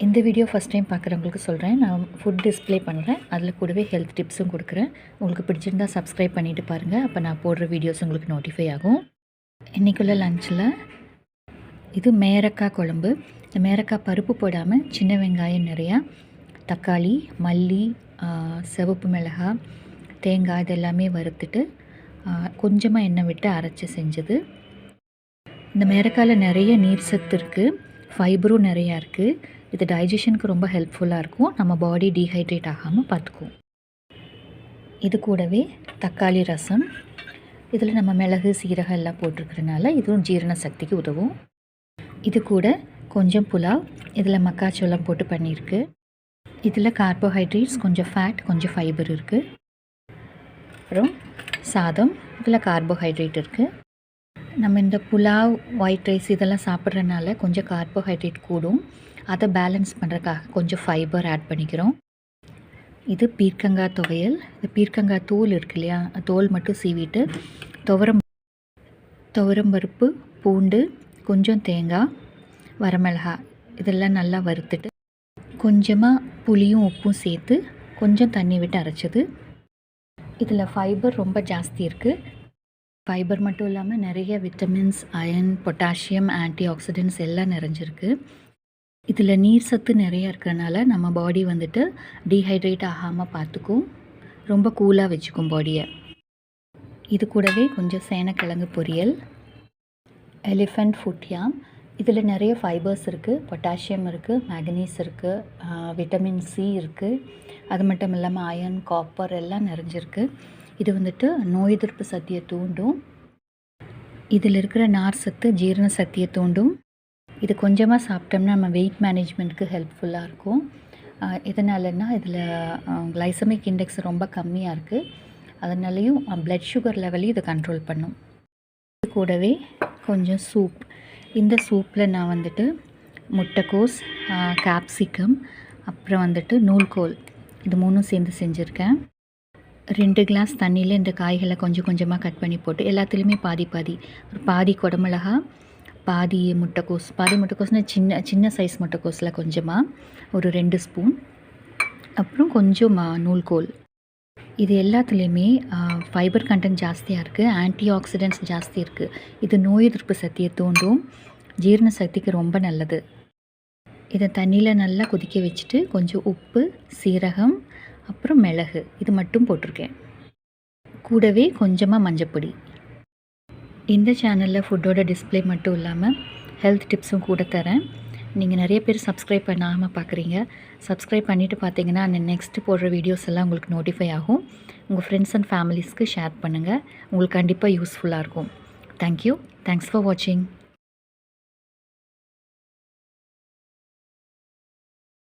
இந்த video first time பார்க்குறவங்களுக்கு சொல்கிறேன். நான் ஃபுட் டிஸ்ப்ளே பண்ணுறேன். அதில் கூடவே ஹெல்த் டிப்ஸும் கொடுக்குறேன். உங்களுக்கு பிடிச்சிருந்தா சப்ஸ்கிரைப் பண்ணிவிட்டு பாருங்கள். அப்போ நான் போடுற வீடியோஸ் உங்களுக்கு நோட்டிஃபை ஆகும். இன்றைக்குள்ள லஞ்சில் இது மேரக்காய் குழம்பு. இந்த மேரக்காய் பருப்பு போடாமல் சின்ன வெங்காயம் நிறையா, தக்காளி, மல்லி, சிவப்பு மிளகாய், தேங்காய் இதெல்லாமே வறுத்துட்டு கொஞ்சமாக எண்ணெய் விட்டு அரைச்சி செஞ்சது. இந்த மேரக்காயில் நிறைய நீர் சத்து இருக்குது, ஃபைபரும் நிறையா இருக்குது. இது டைஜஷனுக்கு ரொம்ப ஹெல்ப்ஃபுல்லாக இருக்கும். நம்ம பாடி டீஹைட்ரேட் ஆகாமல் பார்த்துக்குவோம். இது கூடவே தக்காளி ரசம். இதில் நம்ம மிளகு, சீரகம் எல்லாம் போட்டிருக்கிறதுனால இதுவும் ஜீரண சக்திக்கு உதவும். இது கூட கொஞ்சம் புலாவ், இதில் மக்காச்சோளம் போட்டு பண்ணியிருக்கு. இதில் கார்போஹைட்ரேட்ஸ், கொஞ்சம் ஃபேட், கொஞ்சம் ஃபைபர் இருக்குது. அப்புறம் சாதம், இதில் கார்போஹைட்ரேட் இருக்குது. நம்ம இந்த புலாவ், ஒயிட் ரைஸ் இதெல்லாம் சாப்பிட்றதுனால கொஞ்சம் கார்போஹைட்ரேட் கூடும். அதை பேலன்ஸ் பண்ணுறதுக்காக கொஞ்சம் ஃபைபர் ஆட் பண்ணிக்கிறோம். இது பீர்க்கங்காய் துவையல். இந்த பீர்க்கங்காய் தோல் இருக்கு இல்லையா, தோல் மட்டும் சீவிட்டு துவரம்பருப்பு, பூண்டு, கொஞ்சம் தேங்காய், வரமிளகாய் இதெல்லாம் நல்லா வறுத்துட்டு கொஞ்சமாக புளியும் உப்பும் சேர்த்து கொஞ்சம் தண்ணி விட்டு அரைச்சது. இதில் ஃபைபர் ரொம்ப ஜாஸ்தி இருக்குது. ஃபைபர் மட்டும் இல்லாமல் நிறைய vitamins, iron, potassium, antioxidants எல்லாம் நிறைஞ்சிருக்கு. இதில் நீர் சத்து நிறையா இருக்கிறனால நம்ம பாடி வந்துட்டு டீஹைட்ரேட் ஆகாமல் பார்த்துக்கும், ரொம்ப கூலாக வச்சுக்கும் பாடியை. இது கூடவே கொஞ்சம் சேனக்கிழங்கு பொரியல், எலிஃபண்ட் ஃபுட் யாம். இதில் நிறைய ஃபைபர்ஸ் இருக்குது, பொட்டாசியம் இருக்குது, மேக்னீஸ் இருக்குது, விட்டமின் சி இருக்குது. அது மட்டும் இல்லாமல் அயன், காப்பர் எல்லாம் நிறைஞ்சிருக்கு. இது வந்துட்டு நோய் எதிர்ப்பு சக்தியை தூண்டும். இதில் இருக்கிற நார் சத்து ஜீரண சக்தியை தூண்டும். இது கொஞ்சமாக சாப்பிட்டோம்னா நம்ம வெயிட் மேனேஜ்மெண்ட்டுக்கு ஹெல்ப்ஃபுல்லாக இருக்கும். எதனாலன்னா இதில் கிளைசமிக் இண்டெக்ஸ் ரொம்ப கம்மியாக இருக்குது. அதனாலையும் ப்ளட் சுகர் லெவலையும் இதை கண்ட்ரோல் பண்ணும். இது கூடவே கொஞ்சம் சூப். இந்த சூப்பில் நான் வந்துட்டு முட்டைக்கோஸ், கேப்சிகம், அப்புறம் வந்துட்டு நூல்கோல் இது மூணும் சேர்ந்து செஞ்சுருக்கேன். 2 கிளாஸ் தண்ணியில் இந்த காய்களை கொஞ்சம் கொஞ்சமாக கட் பண்ணி போட்டு எல்லாத்துலேயுமே பாதி பாதி, ஒரு பாதி குடமிளகா, பாதி முட்டைக்கோஸ்னால் சின்ன சைஸ் முட்டைக்கோஸில் கொஞ்சமாக ஒரு 2 ஸ்பூன், அப்புறம் கொஞ்சம் நூல்கோல். இது எல்லாத்துலேயுமே ஃபைபர் கண்டென்ட் ஜாஸ்தியாக இருக்குது, ஆன்டி ஆக்சிடென்ட்ஸ் ஜாஸ்தி இருக்குது. இது நோய் எதிர்ப்பு சக்தியை தூண்டும், ஜீரண சக்திக்கு ரொம்ப நல்லது. இதை தண்ணியில் நல்லா கொதிக்க வச்சுட்டு கொஞ்சம் உப்பு, சீரகம், அப்புறம் மிளகு இது மட்டும் போட்டிருக்கேன். கூடவே கொஞ்சமாக மஞ்சப்பொடி. இந்த சேனலில் ஃபுட்டோட டிஸ்ப்ளே மட்டும் இல்லாமல் ஹெல்த் டிப்ஸும் கூட தரேன். நீங்கள் நிறைய பேர் சப்ஸ்கிரைப் பண்ணாமல் பார்க்குறீங்க. சப்ஸ்கிரைப் பண்ணிவிட்டு பார்த்தீங்கன்னா நெக்ஸ்ட்டு போடுற வீடியோஸ் எல்லாம் உங்களுக்கு நோட்டிஃபை ஆகும். உங்கள் ஃப்ரெண்ட்ஸ் அண்ட் ஃபேமிலிஸ்க்கு ஷேர் பண்ணுங்கள். உங்களுக்கு கண்டிப்பாக யூஸ்ஃபுல்லாக இருக்கும். தேங்க்யூ. தேங்க்ஸ் ஃபார் வாட்சிங்.